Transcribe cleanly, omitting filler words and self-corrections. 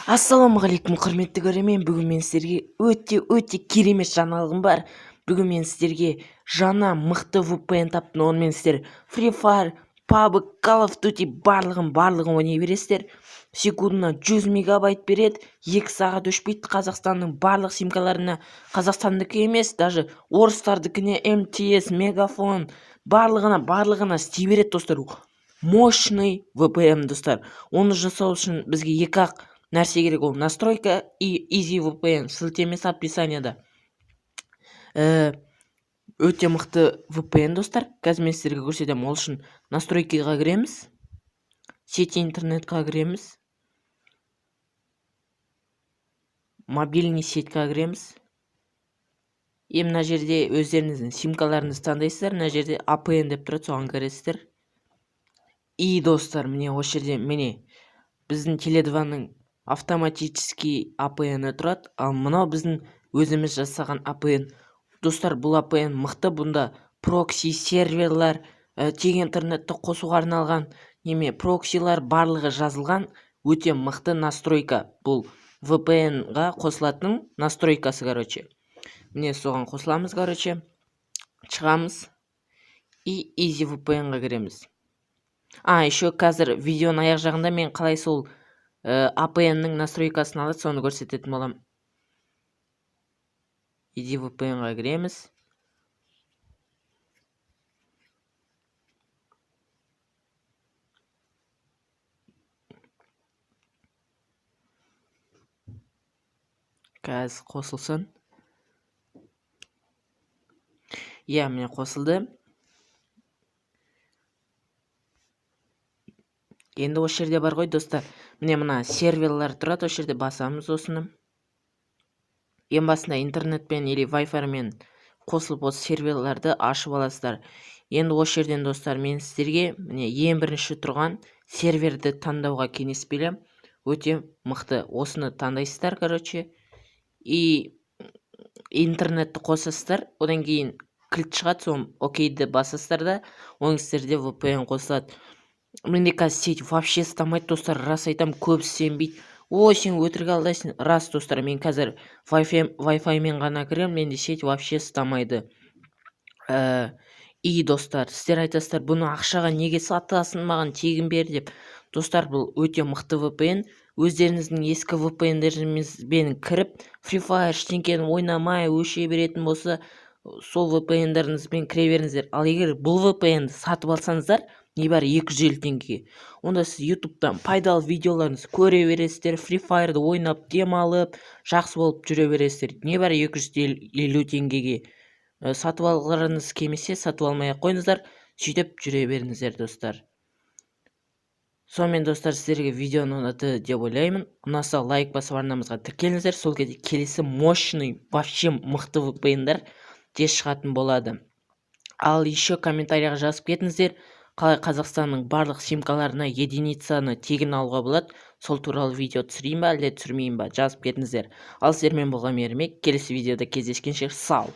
Ассалаумағалейкум құрметті көрермен, бүгін мен сіздерге өте керемет жаңалығым бар. Бүгін мен сіздерге жаңа мықты VPN таптым. Онымен сіздер Free Fire, PUBG, Call of Duty барлығын ойнай бересіздер. Секундына 100 мегабайт береді, 2 сағат өшпейді. Қазақстанның барлық симкаларына, қазақстандікі емес, даже орыстардікіне, МТС, Мегафон барлығына істей береді достар. Мощный VPN достар. Оны жасау үшін бізге екі-ақ нәрсе керек, ол настройка и Easy VPN, сілтемесі описанияда. Өте мықты VPN достар. Қазір мен сіздерге көрсетемін. Ол үшін настройкаға кіреміз, сети интернетқа кіреміз, мобильный сетьқа кіреміз. Мына жерде өздеріңіздің симкаларыңызды таңдайсыздар. Мына жерде APN деп тұрады, соған кіресіздер. И достар, міне осы жерде міне біздің Теле2-ның автоматический APN тұрады, ал мынау біздің өзіміз жасаған APN. Достар, бұл APN мықты, бұнда прокси серверлер, тек интернетті қосуға арналған проксилар барлығы жазылған. Өте мықты настройка. Бұл VPN-ға қосылатын настройкасы, короче. Міне соған қосыламыз, короче. Шығамыз и Easy VPN-ға кіреміз. Еще қазір видеоның аяқ жағында мен қалай сол APN-ның настройкасын алады, соны көрсететін болам. Easy VPN-ға кіреміз. Қазір қосылсын. Міне қосылды. Енді осы жерде бар ғой достар. Міне мына серверлер тұрады, осы жерде басамыз осыны. Ең басында интернетпен или Wi-Fi-мен қосылып осы серверлерді ашып аласыздар. Енді осы жерден достар, мен сіздерге міне ең бірінші тұрған серверді таңдауға кеңес беремін. Өте мықты. Осыны таңдайсыздар, короче. И интернетті қосасыздар. Одан кейін кілт шығады, соны окейді басасыздар да, оның сіздерде VPN қосылады. Менде қазір сеть вообще стамайды достар, рас айтам, көбісі сенбейді. Сен өтірік алдайсың. Рас достар, мен қазір Wi-Fi мен ғана кірем, менде сеть вообще стамайды. И достар, сіздер айтасыздар, бұны ақшаға неге сатасың, маған тегін бер деп. Достар, бұл өте мықты VPN. Өздеріңіздің ескі VPN-деріңізбен кіріп, Free Fire ештеңкені ойнамай өше беретін болса, сол VPN-деріңізбен кіре беріңіздер. Ал егер бұл VPN-ді сатып алсаңыздар, небәрі 250 теңгеге, онда сіз YouTube-тан пайдалы видеоларыңызды көре бересіздер, Free Fire-ды ойнап, демалып, жақсы болып жүре бересіздер. Небәрі 250 теңгеге. Сатып алғыларыңыз келмесе, сатып алмай-ақ қойыңыздар, сөйтіп жүре беріңіздер достар. Сонымен достар, сіздерге видеоны ұнады деп ойлаймын. Ұнаса лайк басып арнамызға тіркеліңіздер. Сол кезде келесі мощный, вообще мықты VPN-дар тез шығатын болады. Ал еще комментарияға жазып кетіңіздер, қалай Қазақстанның барлық симкаларына единицаны тегін алуға болады. Сол туралы видео түсірейін ба, әлде түсірмейін ба, жазып кетіңіздер. Ал сіздермен болған Ермек, келесі видеода кездескенше сау.